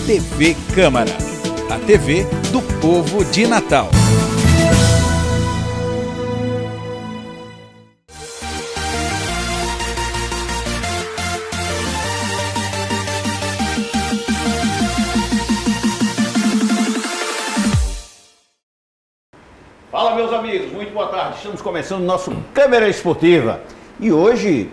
TV Câmara, a TV do povo de Natal. Fala, meus amigos, muito boa tarde. Estamos começando o nosso Câmara Esportiva. E hoje,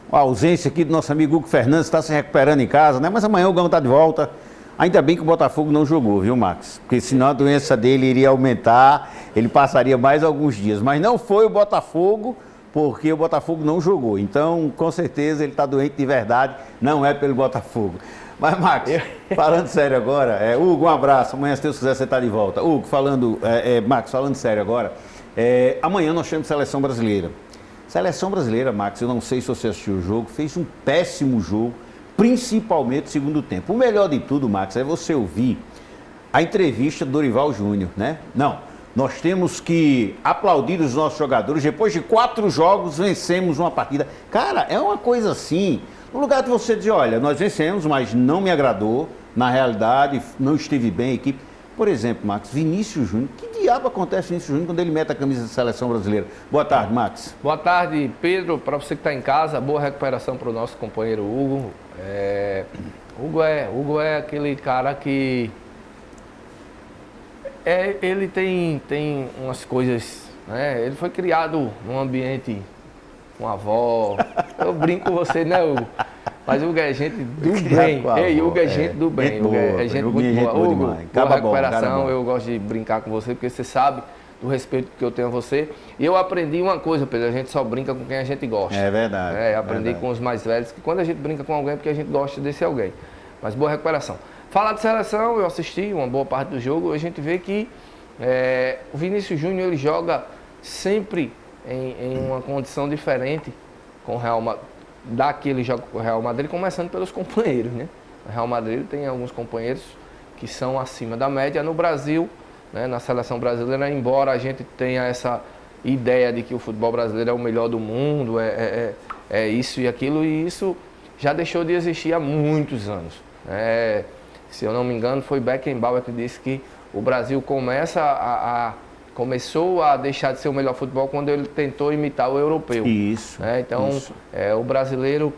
a ausência aqui do nosso amigo Hugo Fernandes está se recuperando em casa, né? Mas amanhã o Gão está de volta. Ainda bem que o Botafogo não jogou, viu, Max? Porque senão a doença dele iria aumentar, ele passaria mais alguns dias. Mas não foi o Botafogo, porque o Botafogo não jogou. Então, com certeza, ele está doente de verdade, não é pelo Botafogo. Mas, Max, falando sério agora, Hugo, um abraço. Amanhã, se Deus quiser, você está de volta. Hugo, Max, falando sério agora, amanhã nós temos Seleção Brasileira. Seleção Brasileira, Max, eu não sei se você assistiu o jogo, fez um péssimo jogo, principalmente no segundo tempo. O melhor de tudo, Max, é você ouvir a entrevista do Dorival Júnior, né? Não, nós temos que aplaudir os nossos jogadores. Depois de 4 jogos, vencemos uma partida. Cara, é uma coisa assim... No lugar de você dizer, olha, nós vencemos, mas não me agradou, na realidade, não estive bem a equipe. Por exemplo, Max, Vinícius Júnior, que diabo acontece com Vinícius Júnior quando ele mete a camisa da Seleção Brasileira? Boa tarde, Max. Boa tarde, Pedro, para você que está em casa, boa recuperação para o nosso companheiro Hugo. Hugo é aquele cara que... ele tem umas coisas, né? Ele foi criado num ambiente... com a avó, eu brinco com você, né, Hugo? Mas o Hugo é gente do bem. Ei, Hugo é gente do bem. Hugo é gente muito boa. Hugo, boa recuperação, eu gosto de brincar com você, porque você sabe do respeito que eu tenho a você. E eu aprendi uma coisa, Pedro, a gente só brinca com quem a gente gosta. É verdade. Aprendi com os mais velhos, que quando a gente brinca com alguém, é porque a gente gosta desse alguém. Mas boa recuperação. Falar de seleção, eu assisti uma boa parte do jogo, a gente vê que o Vinícius Júnior, ele joga sempre... Em uma condição diferente com o Real Madrid, daquele jogo com o Real Madrid, começando pelos companheiros, né? O Real Madrid tem alguns companheiros que são acima da média. No Brasil, né, na seleção brasileira, embora a gente tenha essa ideia de que o futebol brasileiro é o melhor do mundo, é isso e aquilo, e isso já deixou de existir há muitos anos. Se eu não me engano, foi Beckenbauer que disse que o Brasil começou a deixar de ser o melhor futebol quando ele tentou imitar o europeu. Isso. Então, o brasileiro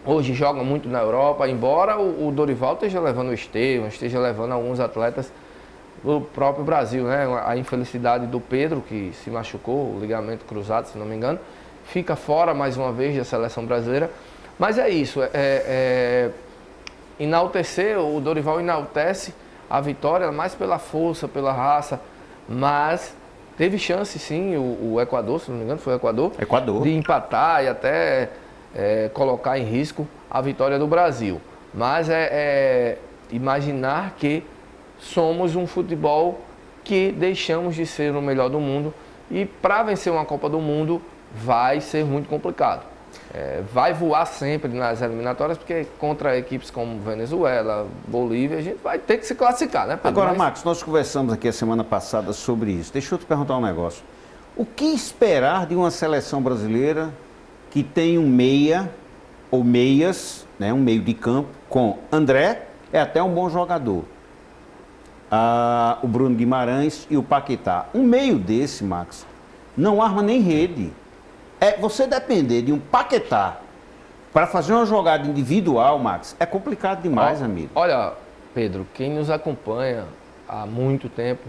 hoje joga muito na Europa, embora o Dorival esteja levando o Estevão, esteja levando alguns atletas do próprio Brasil, né? A infelicidade do Pedro, que se machucou, o ligamento cruzado, se não me engano, fica fora mais uma vez da seleção brasileira. Mas é isso, enaltecer, o Dorival enaltece a vitória mais pela força, pela raça, mas teve chance sim, o Equador, se não me engano, foi o Equador, de empatar e até colocar em risco a vitória do Brasil. Mas imaginar que somos um futebol que deixamos de ser o melhor do mundo e para vencer uma Copa do Mundo vai ser muito complicado. Vai voar sempre nas eliminatórias, porque contra equipes como Venezuela, Bolívia, a gente vai ter que se classificar, né, Pedro? Agora, Max, nós conversamos aqui a semana passada sobre isso. Deixa eu te perguntar um negócio. O que esperar de uma seleção brasileira que tem um meia, ou meias, né, um meio de campo, com André, é até um bom jogador, o Bruno Guimarães e o Paquetá. Um meio desse, Max, não arma nem rede. Você depender de um Paquetá para fazer uma jogada individual, Max, é complicado demais, amigo. Olha, Pedro, quem nos acompanha há muito tempo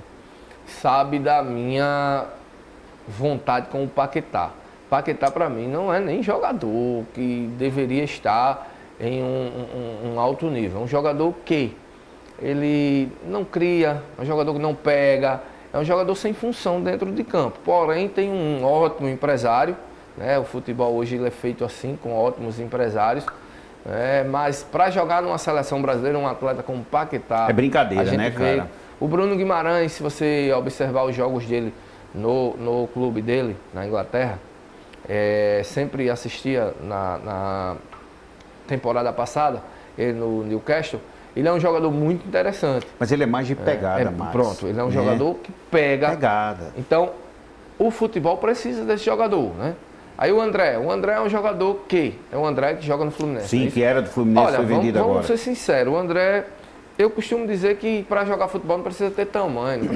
sabe da minha vontade com o Paquetá. Paquetá, para mim, não é nem jogador que deveria estar em um alto nível. É um jogador que ele não cria, é um jogador que não pega, é um jogador sem função dentro de campo. Porém, tem um ótimo empresário. O futebol hoje ele é feito assim, com ótimos empresários. Mas para jogar numa seleção brasileira, um atleta como o Paquetá... É brincadeira, né, cara? O Bruno Guimarães, se você observar os jogos dele no clube dele, na Inglaterra, sempre assistia na temporada passada, ele no Newcastle, ele é um jogador muito interessante. Mas ele é mais de pegada, Max. Pronto, ele é um jogador que pega. Pegada. Então, o futebol precisa desse jogador, né? Aí o André é um jogador que... É o André que joga no Fluminense. Sim, que era do Fluminense, foi vendido agora. Vamos ser sinceros, o André eu costumo dizer que para jogar futebol não precisa ter tamanho,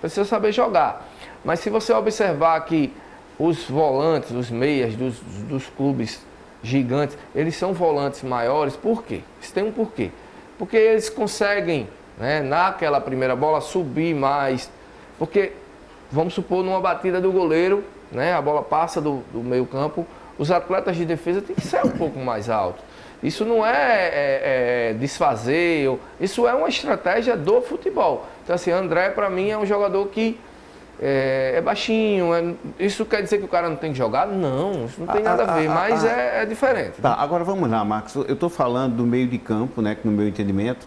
precisa saber jogar. Mas se você observar que os volantes, os meias dos clubes gigantes, eles são volantes maiores, por quê? Isso tem um porquê. Porque eles conseguem, né, naquela primeira bola, subir mais. Porque, vamos supor, numa batida do goleiro, né, a bola passa do meio campo, os atletas de defesa têm que ser um pouco mais altos. Isso não é desfazer, isso é uma estratégia do futebol. Então, assim, André, para mim, é um jogador que é baixinho. Isso quer dizer que o cara não tem que jogar? Não, isso não tem nada a ver, mas é diferente. Tá, agora vamos lá, Marcos. Eu estou falando do meio de campo, né, que no meu entendimento,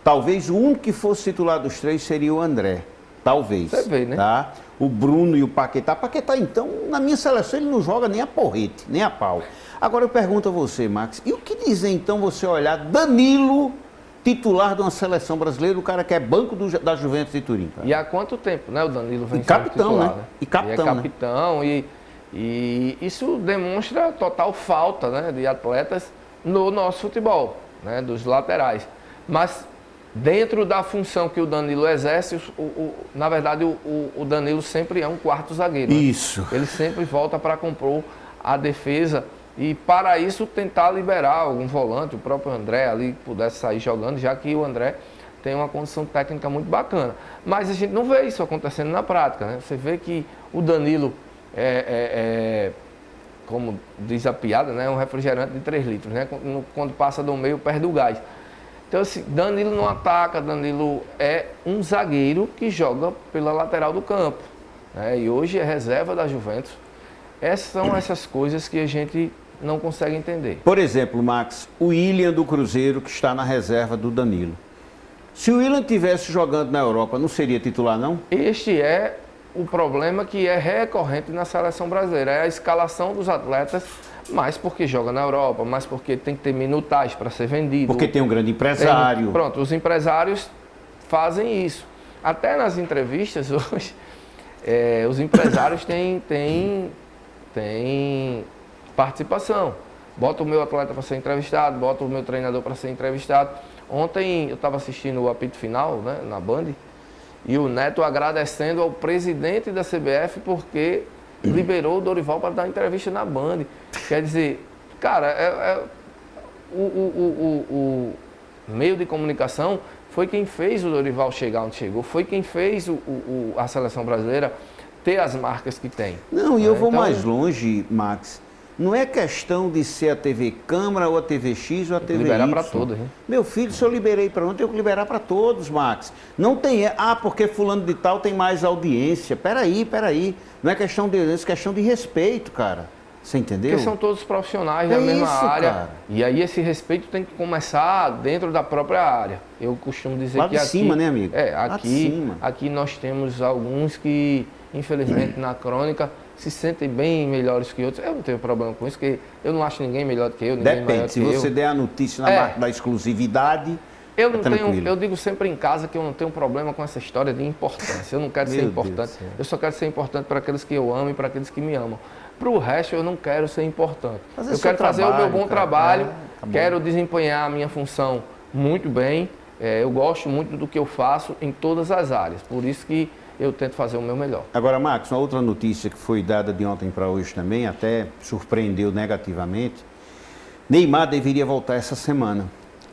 talvez o único que fosse titular dos 3 seria o André. Talvez. Você vê, né? Tá? O Bruno e o Paquetá. Paquetá, então, na minha seleção, ele não joga nem a porrete, nem a pau. Agora eu pergunto a você, Max, e o que dizer então você olhar Danilo, titular de uma seleção brasileira, o cara que é banco da Juventus de Turim? Cara? E há quanto tempo, né, o Danilo vem sendo capitão, titular, né? E capitão, e é capitão, né? E isso demonstra total falta, né, de atletas no nosso futebol, né, dos laterais. Mas dentro da função que o Danilo exerce, na verdade o Danilo sempre é um quarto zagueiro. Né? Isso. Ele sempre volta para compor a defesa e para isso tentar liberar algum volante, o próprio André ali pudesse sair jogando, já que o André tem uma condição técnica muito bacana. Mas a gente não vê isso acontecendo na prática, né? Você vê que o Danilo como diz a piada, né, um refrigerante de 3 litros, né? Quando passa do meio, perde o gás. Então, assim, Danilo não ataca, Danilo é um zagueiro que joga pela lateral do campo, né? E hoje é reserva da Juventus. São essas coisas que a gente não consegue entender. Por exemplo, Max, o William do Cruzeiro, que está na reserva do Danilo. Se o William estivesse jogando na Europa, não seria titular, não? Este é o problema que é recorrente na seleção brasileira. É a escalação dos atletas, mais porque joga na Europa, mais porque tem que ter minutagem para ser vendido. Porque tem um grande empresário. Pronto, os empresários fazem isso. Até nas entrevistas hoje, os empresários têm participação. Bota o meu atleta para ser entrevistado, bota o meu treinador para ser entrevistado. Ontem eu estava assistindo o apito final, né, na Band, e o Neto agradecendo ao presidente da CBF porque liberou o Dorival para dar entrevista na Band. Quer dizer, cara, o meio de comunicação foi quem fez o Dorival chegar onde chegou, foi quem fez a seleção brasileira ter as marcas que tem. Não, e eu vou mais longe, Max. Não é questão de ser a TV Câmara ou a TV X ou a TV Y. Liberar para todos, hein? Meu filho, se eu liberei para um, eu tenho que liberar para todos, Max. Não tem, porque fulano de tal tem mais audiência. Peraí. Não é questão de audiência, é questão de respeito, cara. Você entendeu? Porque são todos profissionais da mesma área. Cara. E aí esse respeito tem que começar dentro da própria área. Eu costumo dizer lá que de aqui... cima, né, amigo? Aqui nós temos alguns que, infelizmente, na crônica, se sentem bem melhores que outros. Eu não tenho problema com isso, porque eu não acho ninguém melhor do que eu, ninguém maior do que eu. Depende, se você der a notícia na marca da exclusividade, eu digo sempre em casa que eu não tenho problema com essa história de importância. Eu não quero ser importante. Eu só quero ser importante para aqueles que eu amo e para aqueles que me amam. Para o resto, eu não quero ser importante. Eu quero fazer o meu bom trabalho, quero desempenhar a minha função muito bem. Eu gosto muito do que eu faço em todas as áreas. Por isso que eu tento fazer o meu melhor. Agora, Marcos, uma outra notícia que foi dada de ontem para hoje também, até surpreendeu negativamente. Neymar deveria voltar essa semana.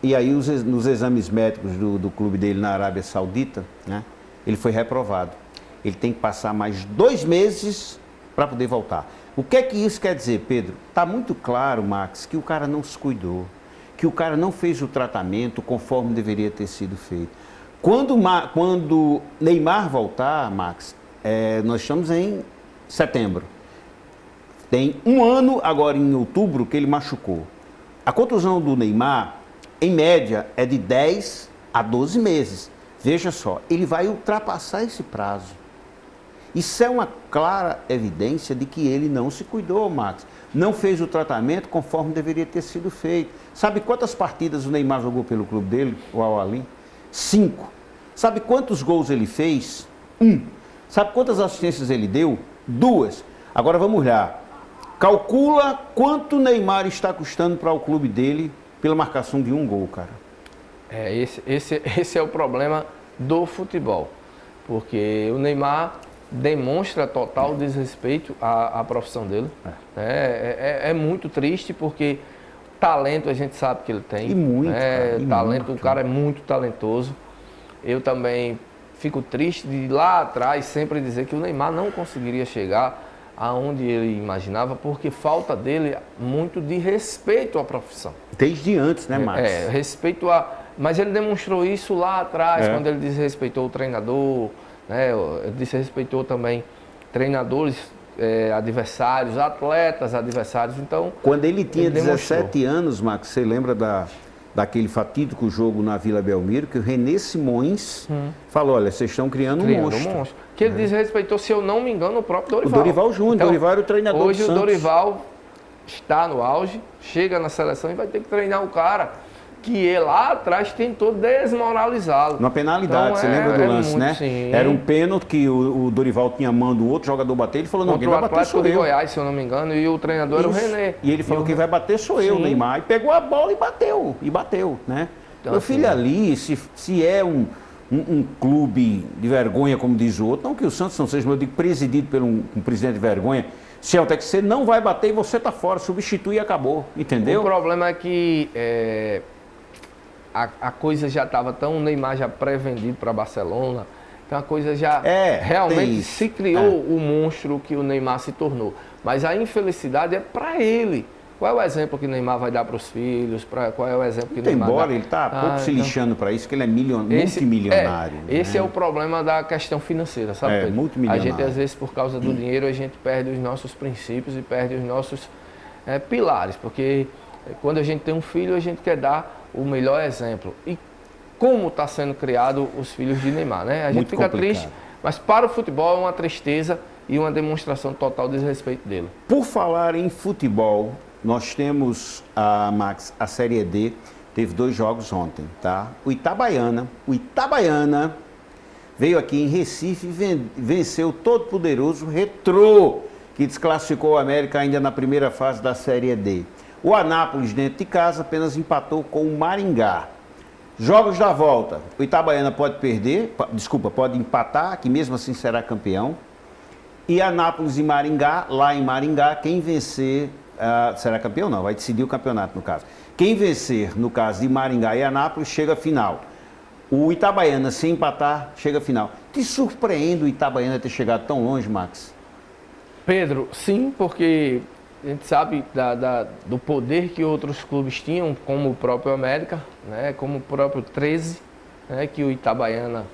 E aí, nos exames médicos do clube dele na Arábia Saudita, né, ele foi reprovado. Ele tem que passar mais 2 meses para poder voltar. O que é que isso quer dizer, Pedro? Está muito claro, Max, que o cara não se cuidou, que o cara não fez o tratamento conforme deveria ter sido feito. Quando Neymar voltar, Max, nós estamos em setembro. Tem 1 ano agora em outubro que ele machucou. A contusão do Neymar, em média, é de 10 a 12 meses. Veja só, ele vai ultrapassar esse prazo. Isso é uma clara evidência de que ele não se cuidou, Max. Não fez o tratamento conforme deveria ter sido feito. Sabe quantas partidas o Neymar jogou pelo clube dele, o Al-Ahly? 5. Sabe quantos gols ele fez? 1. Sabe quantas assistências ele deu? 2. Agora vamos lá. Calcula quanto o Neymar está custando para o clube dele pela marcação de 1 gol, cara. Esse é o problema do futebol, porque o Neymar demonstra total desrespeito à profissão dele. É muito triste, porque talento a gente sabe que ele tem. E muito, cara, e talento, muito. o cara é muito talentoso. Eu também fico triste de lá atrás sempre dizer que o Neymar não conseguiria chegar aonde ele imaginava, porque falta dele muito de respeito à profissão. Desde antes, né, Max? Respeito a... Mas ele demonstrou isso lá atrás, quando ele desrespeitou o treinador, né? Ele desrespeitou também treinadores adversários, atletas adversários. Então, quando ele tinha ele 17 anos, Max, você lembra daquele fatídico jogo na Vila Belmiro, que o René Simões falou, olha, vocês estão criando um monstro. Que ele desrespeitou, se eu não me engano, o próprio Dorival. O Dorival Júnior, então, Dorival era o treinador hoje do Santos. O Dorival está no auge, chega na seleção e vai ter que treinar o cara que lá atrás tentou desmoralizá-lo. Uma penalidade, então, você lembra do lance, né? Sim. Era um pênalti que o Dorival tinha mão do outro jogador bater, ele falou, não, quem vai bater sou eu. de Goiás, se eu não me engano, e o treinador era o René. E ele falou, quem vai bater sou eu, Neymar. E pegou a bola e bateu, né? Então, meu filho, ali, se é um clube de vergonha, como diz o outro, não que o Santos não seja, mas eu digo, presidido por um presidente de vergonha, se é o que você não vai bater e você tá fora, substitui e acabou, entendeu? O problema é que a coisa já estava tão, o Neymar já pré-vendido para Barcelona, então a coisa já realmente se criou o monstro que o Neymar se tornou. Mas a infelicidade é para ele. Qual é o exemplo que o Neymar vai dar para os filhos? Qual é o exemplo que o Neymar embora, dá? ele está pouco se lixando para isso, que ele é multimilionário. Esse é o problema da questão financeira, sabe, Pedro? Multimilionário. A gente, às vezes, por causa do dinheiro, a gente perde os nossos princípios e perde os nossos pilares, porque quando a gente tem um filho, a gente quer dar o melhor exemplo. E como está sendo criado os filhos de Neymar, né? A gente fica triste, mas para o futebol é uma tristeza e uma demonstração total de desrespeito dele. Por falar em futebol, nós temos, Max, a Série D, teve 2 jogos ontem, tá? O Itabaiana veio aqui em Recife e venceu o todo-poderoso Retrô, que desclassificou o América ainda na primeira fase da Série D. O Anápolis, dentro de casa, apenas empatou com o Maringá. Jogos da volta, o Itabaiana pode pode empatar, que mesmo assim será campeão. E Anápolis e Maringá, lá em Maringá, quem vencer, será campeão não, vai decidir o campeonato no caso. Quem vencer, no caso de Maringá e Anápolis, chega à final. O Itabaiana, se empatar, chega à final. Te surpreende o Itabaiana ter chegado tão longe, Max? Pedro, sim, porque a gente sabe do poder que outros clubes tinham, como o próprio América, né, como o próprio 13, né, que o Itabaiana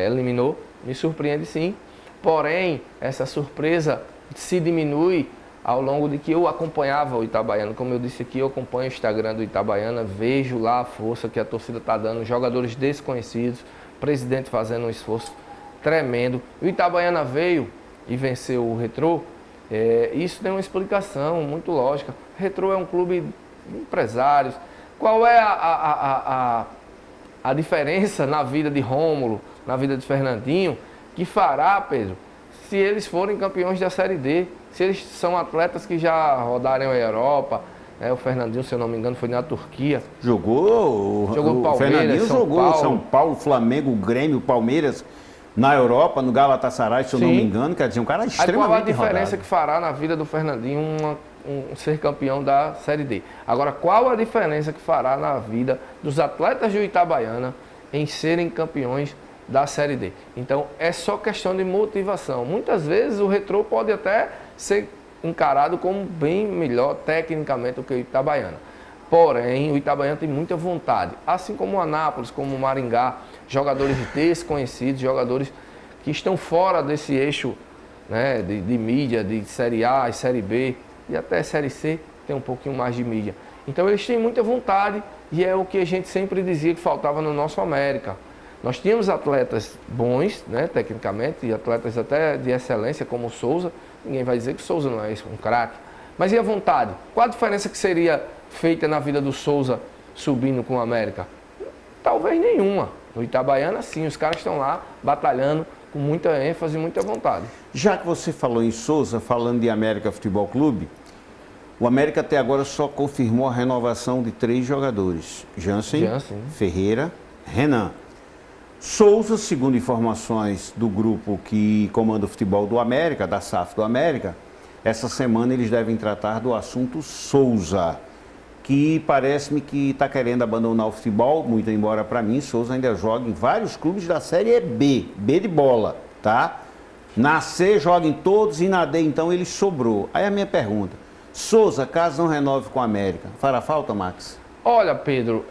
eliminou. Me surpreende sim. Porém, essa surpresa se diminui ao longo de que eu acompanhava o Itabaiana. Como eu disse aqui, eu acompanho o Instagram do Itabaiana, vejo lá a força que a torcida está dando, jogadores desconhecidos, presidente fazendo um esforço tremendo. O Itabaiana veio e venceu o Retrô. Isso tem uma explicação muito lógica. O Retrô é um clube de empresários. Qual é a diferença na vida de Rômulo, na vida de Fernandinho, que fará, Pedro, se eles forem campeões da Série D, se eles são atletas que já rodaram a Europa, o Fernandinho, se eu não me engano, foi na Turquia. Jogou Palmeiras, o Fernandinho jogou São Paulo, Flamengo, Grêmio, Palmeiras, na Europa, no Galatasaray, se eu não me engano, quer dizer, um cara extremamente qual a diferença rodado. que fará na vida do Fernandinho ser campeão da Série D? Agora, qual a diferença que fará na vida dos atletas do Itabaiana em serem campeões da Série D? Então, é só questão de motivação. Muitas vezes o Retrô pode até ser encarado como bem melhor tecnicamente do que o Itabaiana. Porém, o Itabaiana tem muita vontade, assim como o Anápolis, como o Maringá, jogadores desconhecidos, jogadores que estão fora desse eixo, né, de mídia, de Série A e Série B, e até Série C tem um pouquinho mais de mídia. Então eles têm muita vontade e é o que a gente sempre dizia que faltava no nosso América. Nós tínhamos atletas bons, né, tecnicamente, e atletas até de excelência, como o Souza. Ninguém vai dizer que o Souza não é um craque. Mas e a vontade? Qual a diferença que seria feita na vida do Souza subindo com o América? Talvez nenhuma. No Itabaiana, sim, os caras estão lá batalhando com muita ênfase e muita vontade. Já que você falou em Souza, falando de América Futebol Clube, O América até agora só confirmou a renovação de 3 jogadores. Jansen, Ferreira, Renan. Souza, segundo informações do grupo que comanda o futebol do América, da SAF do América, essa semana eles devem tratar do assunto Souza, que parece-me que está querendo abandonar o futebol, muito embora para mim Souza ainda joga em vários clubes da Série B, B de bola, tá? Na C joga em todos e na D então ele sobrou. Aí a minha pergunta, Souza, caso não renove com o América, fará falta, Max? Olha, Pedro,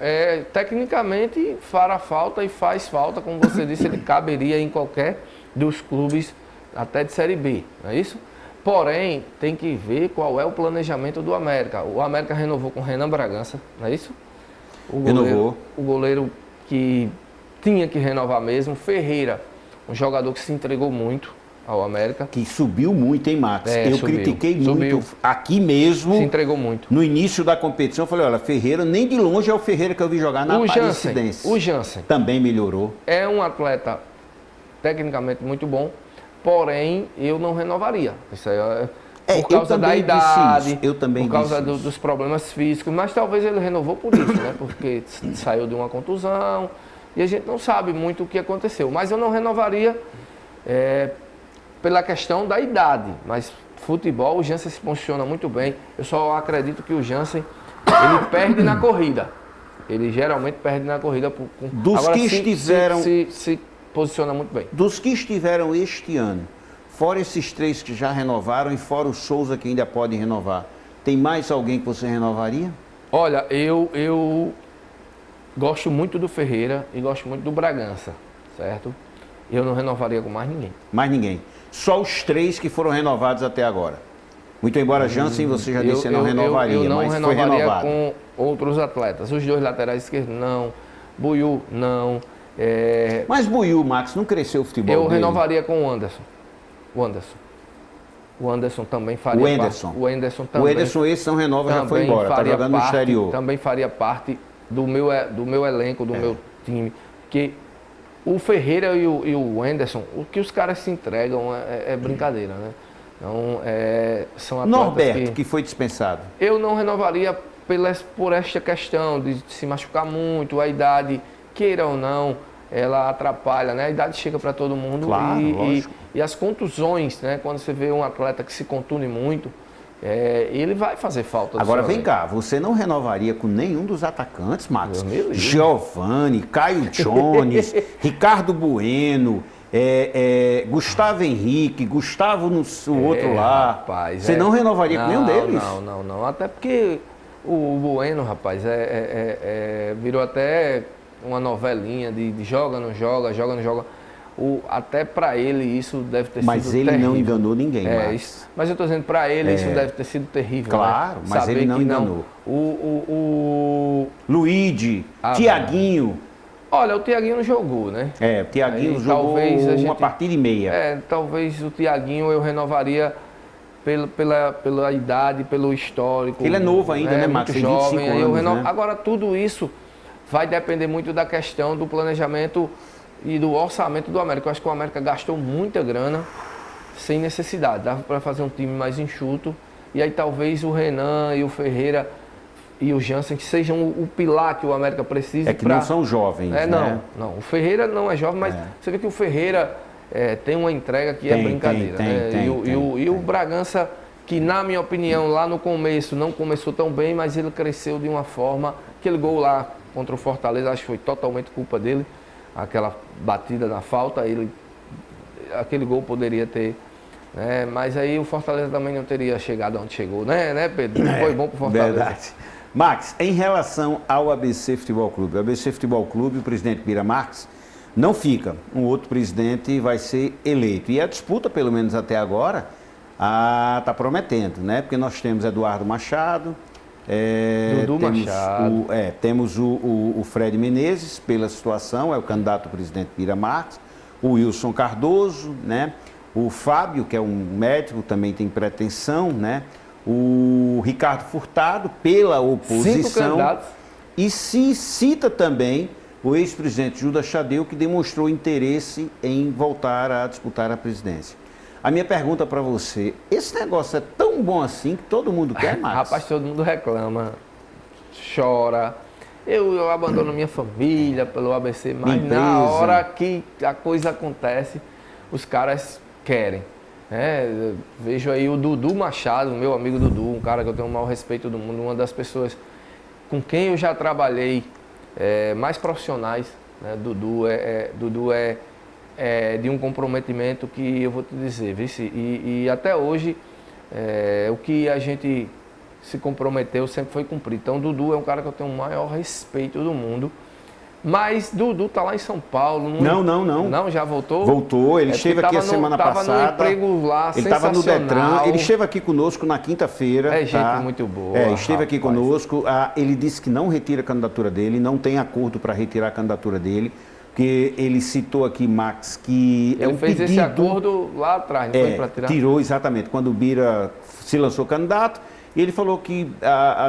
tecnicamente fará falta e faz falta, como você disse, ele caberia em qualquer dos clubes até de Série B, não é isso? Porém, tem que ver qual é o planejamento do América. O América renovou com o Renan Bragança, não é isso? Renovou. O goleiro que tinha que renovar mesmo. Ferreira, um jogador que se entregou muito ao América. Que subiu muito, hein, Max? Eu critiquei muito aqui mesmo. Se entregou muito. No início da competição, eu falei, olha, Ferreira, nem de longe é o Ferreira que eu vi jogar na Aparecidense. O Jansen. Também melhorou. É um atleta tecnicamente muito bom, porém, eu não renovaria. Isso aí por causa da idade, eu também por causa dos problemas físicos, mas talvez ele renovou por isso, né? Porque saiu de uma contusão e a gente não sabe muito o que aconteceu. Mas eu não renovaria pela questão da idade, mas futebol, o Jansen se posiciona muito bem. Eu só acredito que o Jansen, ele perde na corrida. Ele geralmente perde na corrida. Dos que estiveram... Se posiciona muito bem. Dos que estiveram este ano, fora esses 3 que já renovaram e fora o Souza que ainda pode renovar, tem mais alguém que você renovaria? Olha, eu gosto muito do Ferreira e gosto muito do Bragança, certo? Eu não renovaria com mais ninguém. Mais ninguém. Só os 3 que foram renovados até agora. Muito embora Jansen, você já disse que não renovaria, eu não mas foi renovaria renovado. com outros atletas. Os 2 laterais esquerdos, não. Buiú, não. Mas Buiú, Max, não cresceu o futebol Eu dele. renovaria com o Anderson. O Anderson também faria parte. O Anderson também. O Anderson, esse não renova, já foi embora, está jogando no exterior. Também faria parte do meu elenco, do meu time. Porque o Ferreira e o Anderson, o que os caras se entregam é brincadeira, né? Então, são atletas Norberto, que foi dispensado. Eu não renovaria por esta questão de se machucar muito, a idade, queira ou não, ela atrapalha, né? A idade chega para todo mundo. Claro, e as contusões, né? Quando você vê um atleta que se contune muito, ele vai fazer falta. Agora vem cá, você não renovaria com nenhum dos atacantes, Max? Giovani, Caio Jones, Ricardo Bueno, Gustavo Henrique, Gustavo no outro lá. Rapaz, você não renovaria com nenhum deles? Não. Até porque o Bueno, rapaz, virou até uma novelinha de joga, não joga, joga, não joga. Até para ele isso deve ter sido terrível. Mas ele não enganou ninguém, mas eu estou dizendo, para ele isso deve ter sido terrível. Claro, né? Mas ele não enganou. Luigi, Tiaguinho. Olha, o Tiaguinho não jogou, né? O Tiaguinho jogou uma partida e meia. Talvez o Tiaguinho eu renovaria pela idade, pelo histórico. Ele é novo ainda, né, Max? Muito jovem. 25 anos, né? Agora, tudo isso vai depender muito da questão do planejamento e do orçamento do América. Eu acho que o América gastou muita grana sem necessidade. Dava para fazer um time mais enxuto. E aí talvez o Renan e o Ferreira e o Jansen que sejam o pilar que o América precisa. Não são jovens, né? Não. O Ferreira não é jovem, mas você vê que o Ferreira tem uma entrega que é brincadeira. E o Bragança, que na minha opinião, lá no começo, não começou tão bem, mas ele cresceu de uma forma... Aquele gol lá contra o Fortaleza, acho que foi totalmente culpa dele. Aquela batida na falta, aquele gol poderia ter, né? Mas aí o Fortaleza também não teria chegado onde chegou, né Pedro? Não foi bom pro Fortaleza. Verdade. Max, em relação ao ABC Futebol Clube, o ABC Futebol Clube, o presidente Bira Marques, não fica. Um outro presidente vai ser eleito. E a disputa, pelo menos até agora, está prometendo, né? Porque nós temos Eduardo Machado, temos o Fred Menezes, pela situação, é o candidato a presidente Bira Marques, o Wilson Cardoso, né? O Fábio, que é um médico, também tem pretensão, né? O Ricardo Furtado, pela oposição. 5 candidatos. E se cita também o ex-presidente Judas Tadeu, que demonstrou interesse em voltar a disputar a presidência. A minha pergunta para você, esse negócio é tão bom assim que todo mundo quer, Max? Rapaz, todo mundo reclama, chora. Eu abandono minha família pelo ABC, mas Minha na empresa. hora que a coisa acontece, os caras querem. Eu vejo aí o Dudu Machado, meu amigo Dudu, um cara que eu tenho o maior respeito do mundo, uma das pessoas com quem eu já trabalhei mais profissionais. Né? Dudu é de um comprometimento que eu vou te dizer, vice? E até hoje o que a gente se comprometeu sempre foi cumprido. Então Dudu é um cara que eu tenho o maior respeito do mundo. Mas Dudu tá lá em São Paulo. Não. Não, já voltou? Voltou, ele esteve aqui a semana passada. Tava no emprego lá, ele estava no Detran, sensacional. ele esteve aqui conosco na quinta-feira. É gente muito boa. Esteve aqui rapaz. conosco. Ele disse que não retira a candidatura dele, não tem acordo para retirar a candidatura dele, porque ele citou aqui, Max, que Ele fez esse acordo lá atrás, não foi para tirar? Tirou, exatamente, quando o Bira se lançou candidato. E ele falou que,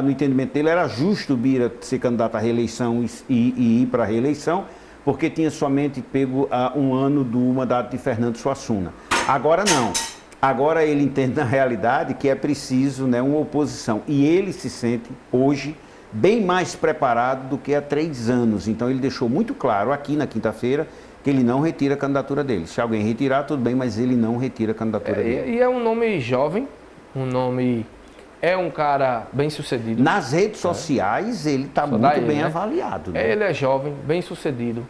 no entendimento dele, era justo o Bira ser candidato à reeleição e ir para a reeleição, porque tinha somente pego 1 ano do mandato de Fernando Suassuna. Agora não. Agora ele entende na realidade que é preciso, né, uma oposição. E ele se sente, hoje, bem mais preparado do que há 3 anos. Então ele deixou muito claro aqui na quinta-feira que ele não retira a candidatura dele. Se alguém retirar, tudo bem, mas ele não retira a candidatura dele. E é um nome jovem, um nome... É um cara bem sucedido. Nas redes sociais, ele está muito bem avaliado. Né? Ele é jovem, bem sucedido,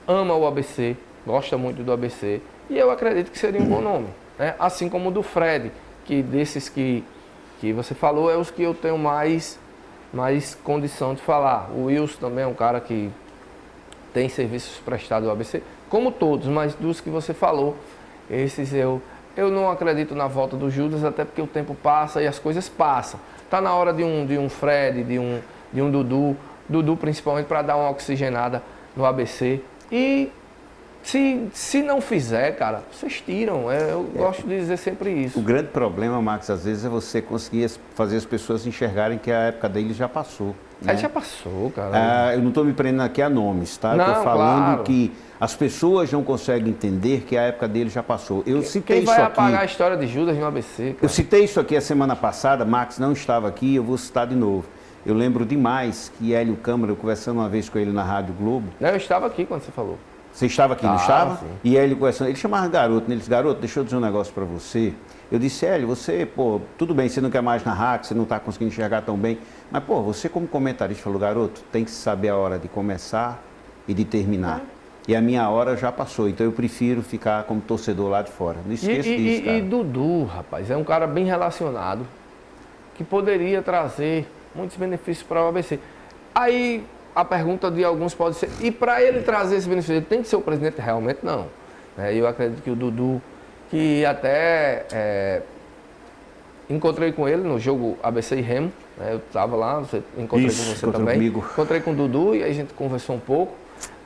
ama o ABC, gosta muito do ABC. E eu acredito que seria um bom nome. Né? Assim como o do Fred, que desses que você falou, é os que eu tenho mais condição de falar. O Wilson também é um cara que tem serviços prestados ao ABC, como todos, mas dos que você falou, esses eu não acredito na volta do Judas, até porque o tempo passa e as coisas passam. Está na hora de um Fred, de um Dudu principalmente para dar uma oxigenada no ABC. E se não fizer, cara, vocês tiram. Eu gosto de dizer sempre isso. O grande problema, Max, às vezes é você conseguir fazer as pessoas enxergarem que a época dele já passou. Né? Já passou, cara. Eu não estou me prendendo aqui a nomes, tá? Não, eu estou falando claro. que as pessoas não conseguem entender que a época dele já passou. Eu citei Quem vai isso aqui. apagar a história de Judas no ABC, cara? Eu citei isso aqui a semana passada, Max não estava aqui, eu vou citar de novo. Eu lembro demais que Hélio Câmara, eu conversando uma vez com ele na Rádio Globo. Eu estava aqui quando você falou. Você estava aqui, não estava? Sim. E Hélio conversando, ele chamava garoto, né? Ele disse, garoto, deixa eu dizer um negócio para você. Eu disse, Hélio, você, pô, tudo bem, você não quer mais narrar, que você não está conseguindo enxergar tão bem. Mas, pô, você como comentarista falou, garoto, tem que saber a hora de começar e de terminar. E a minha hora já passou, então eu prefiro ficar como torcedor lá de fora. Não esqueça disso, cara. E Dudu, rapaz, é um cara bem relacionado, que poderia trazer muitos benefícios para o ABC. Aí a pergunta de alguns pode ser, e para ele trazer esse benefício, ele tem que ser o presidente? Realmente não. Eu acredito que o Dudu, que até encontrei com ele no jogo ABC e Remo, eu estava lá, encontrei com você também. Comigo. Encontrei com o Dudu e aí a gente conversou um pouco.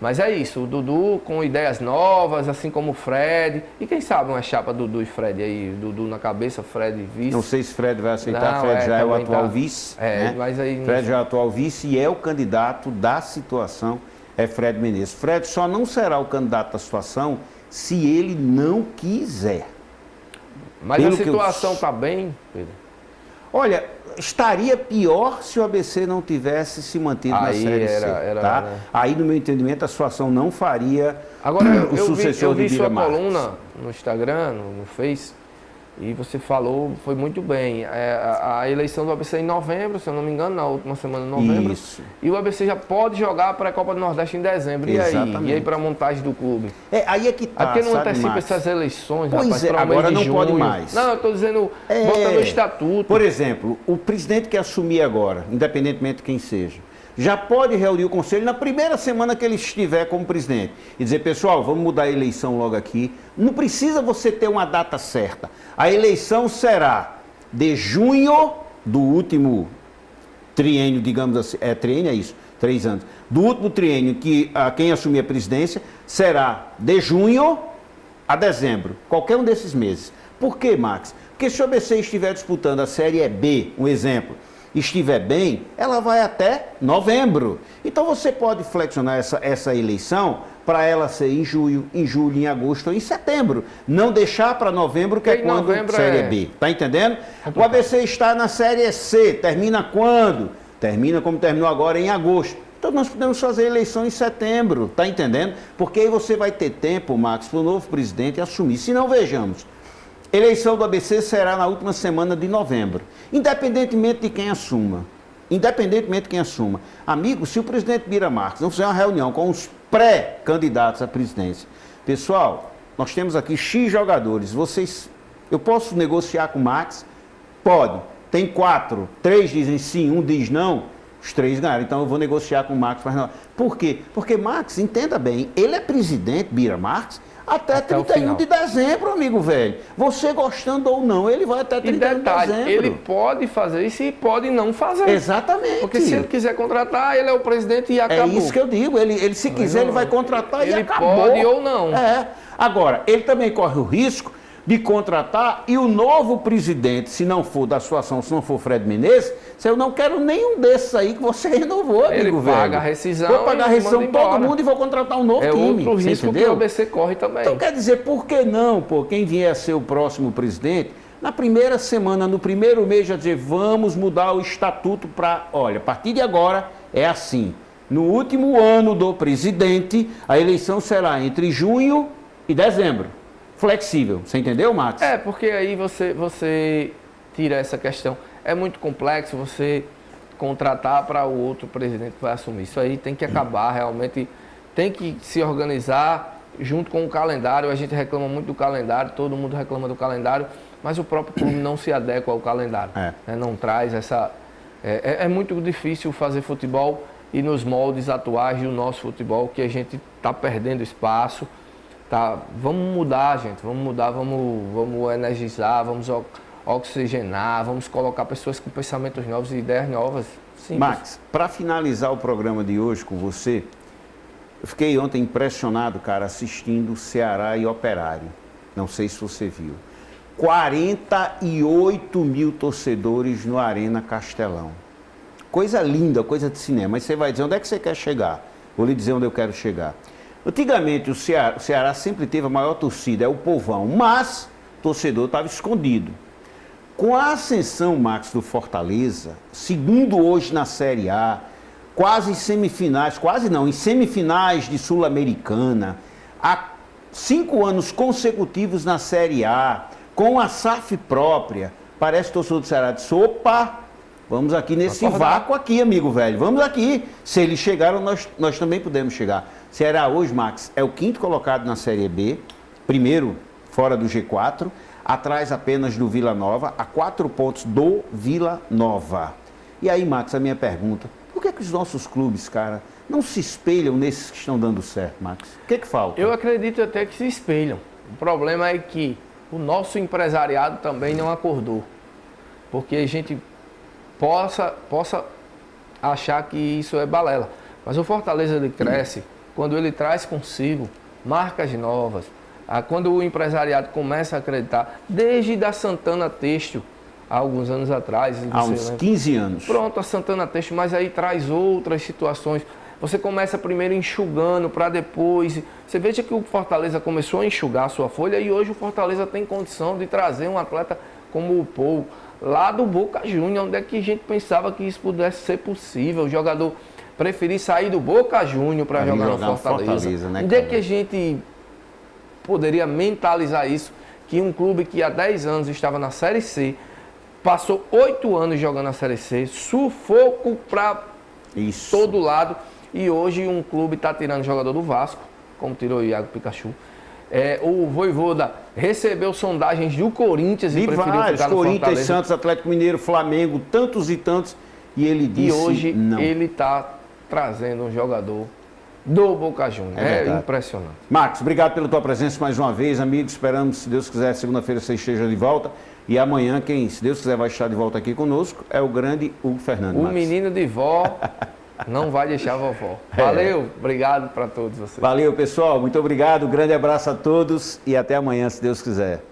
Mas é isso, o Dudu com ideias novas, assim como o Fred. E quem sabe uma chapa Dudu e Fred aí, Dudu na cabeça, Fred vice. Não sei se Fred vai aceitar, Não, Fred já é o também atual tá. vice. Mas aí Fred já é o atual vice e é o candidato da situação, é Fred Menezes. Fred só não será o candidato da situação se ele não quiser. Mas Pelo a que situação está bem, Pedro? Olha, estaria pior se o ABC não tivesse se mantido na Aí Série C. Tá? né? Aí, no meu entendimento, a situação não faria Agora, o sucessor eu vi de Bira sua Marques. coluna no Instagram, no Face, e você falou, foi muito bem. A eleição do ABC é em novembro, se eu não me engano, na última semana de novembro. Isso. E o ABC já pode jogar a pré-copa do Nordeste em dezembro. Exatamente. E aí para a montagem do clube? Aí é que tá, Aqui não sabe, antecipa Max? essas eleições, Pois rapaz, é, para o agora mês de não pode junho. mais. Não, eu estou dizendo, bota no estatuto. Por exemplo, o presidente que assumir agora, independentemente de quem seja, já pode reunir o conselho na primeira semana que ele estiver como presidente e dizer, pessoal, vamos mudar a eleição logo aqui. Não precisa você ter uma data certa. A eleição será de junho do último triênio, digamos assim, triênio é isso, 3 anos. Do último triênio que quem assumir a presidência será de junho a dezembro, qualquer um desses meses. Por quê, Max? Porque se o ABC estiver disputando a Série B, um exemplo, estiver bem, ela vai até novembro. Então você pode flexionar essa eleição para ela ser em junho, em agosto ou em setembro. Não deixar para novembro, que é quando Série B. Tá entendendo? O ABC está na Série C. Termina quando? Termina como terminou agora, em agosto. Então nós podemos fazer eleição em setembro, tá entendendo? Porque aí você vai ter tempo, Max, para o novo presidente assumir. Se não, vejamos, eleição do ABC será na última semana de novembro, independentemente de quem assuma. Independentemente de quem assuma. Amigo, se o presidente Bira Marques não fizer uma reunião com os pré-candidatos à presidência, pessoal, nós temos aqui X jogadores, eu posso negociar com o Max? Pode. Tem 4, 3 dizem sim, 1 diz não, os 3 ganharam. Então eu vou negociar com o Max. Por quê? Porque Max, entenda bem, ele é presidente, Bira Marques, até 31 de dezembro, amigo velho. Você gostando ou não, ele vai até 31 de dezembro. Ele pode fazer isso e pode não fazer. Exatamente. Porque se ele quiser contratar, ele é o presidente e acabou. É isso que eu digo. Ele se quiser, ele vai contratar e acabou. Ele pode ou não. Agora, ele também corre o risco de contratar e o novo presidente, se não for da situação, se não for Fred Menezes, eu não quero nenhum desses aí que você renovou, amigo velho. Ele paga a rescisão. Vou pagar a rescisão todo mundo e vou contratar um novo time. É outro risco que o ABC corre também. Então quer dizer, por que não, quem vier a ser o próximo presidente, na primeira semana, no primeiro mês, já dizer, vamos mudar o estatuto para, olha, a partir de agora é assim. No último ano do presidente, a eleição será entre junho e dezembro. Flexível. Você entendeu, Max? Porque aí você tira essa questão. É muito complexo você contratar para o outro presidente que vai assumir. Isso aí tem que acabar, realmente tem que se organizar junto com o calendário. A gente reclama muito do calendário, todo mundo reclama do calendário, mas o próprio clube não se adequa ao calendário. Não traz essa... É muito difícil fazer futebol e nos moldes atuais do nosso futebol, que a gente está perdendo espaço. Tá, vamos mudar, gente, vamos energizar, vamos oxigenar, vamos colocar pessoas com pensamentos novos e ideias novas. Simples. Max, para finalizar o programa de hoje com você, eu fiquei ontem impressionado, cara, assistindo Ceará e Operário. Não sei se você viu. 48 mil torcedores no Arena Castelão. Coisa linda, coisa de cinema. Mas você vai dizer, onde é que você quer chegar? Vou lhe dizer onde eu quero chegar. Antigamente o Ceará sempre teve a maior torcida, é o povão, mas o torcedor estava escondido. Com a ascensão, Max, do Fortaleza, segundo hoje na Série A, em semifinais de Sul-Americana, há 5 anos consecutivos na Série A, com a SAF própria, parece que o torcedor do Ceará disse, opa, vamos aqui nesse vácuo aqui, amigo velho, vamos aqui. Se eles chegaram, nós também podemos chegar. Ceará hoje, Max, é o 5º colocado na Série B, primeiro fora do G4, atrás apenas do Vila Nova, a 4 pontos do Vila Nova. E aí, Max, a minha pergunta, por que os nossos clubes, cara, não se espelham nesses que estão dando certo, Max? O que falta? Eu acredito até que se espelham. O problema é que o nosso empresariado também não acordou. Porque a gente possa achar que isso é balela. Mas o Fortaleza, ele cresce quando ele traz consigo marcas novas, quando o empresariado começa a acreditar, desde da Santana Têxtil, há alguns anos atrás. Há uns 15 anos. Pronto, a Santana Têxtil, mas aí traz outras situações. Você começa primeiro enxugando para depois. Você veja que o Fortaleza começou a enxugar a sua folha e hoje o Fortaleza tem condição de trazer um atleta como o Paul, lá do Boca Juniors, onde é que a gente pensava que isso pudesse ser possível. O jogador preferir sair do Boca Juniors para jogar no Fortaleza. Né, onde é que a gente poderia mentalizar isso? Que um clube que há 10 anos estava na Série C, passou 8 anos jogando na Série C, sufoco para todo lado, e hoje um clube está tirando jogador do Vasco, como tirou o Iago Pikachu. O Vojvoda recebeu sondagens do Corinthians e preferiu ficar no Corinthians, Fortaleza. Santos, Atlético Mineiro, Flamengo, tantos e tantos, e ele disse não. E hoje não. Ele está trazendo um jogador do Boca Juniors. É impressionante. Marcos, obrigado pela tua presença mais uma vez, amigo. Esperamos, se Deus quiser, segunda-feira você esteja de volta. E amanhã, quem, se Deus quiser, vai estar de volta aqui conosco é o grande Hugo Fernando. O menino de vó não vai deixar a vovó. Valeu, obrigado para todos vocês. Valeu, pessoal. Muito obrigado. Um grande abraço a todos e até amanhã, se Deus quiser.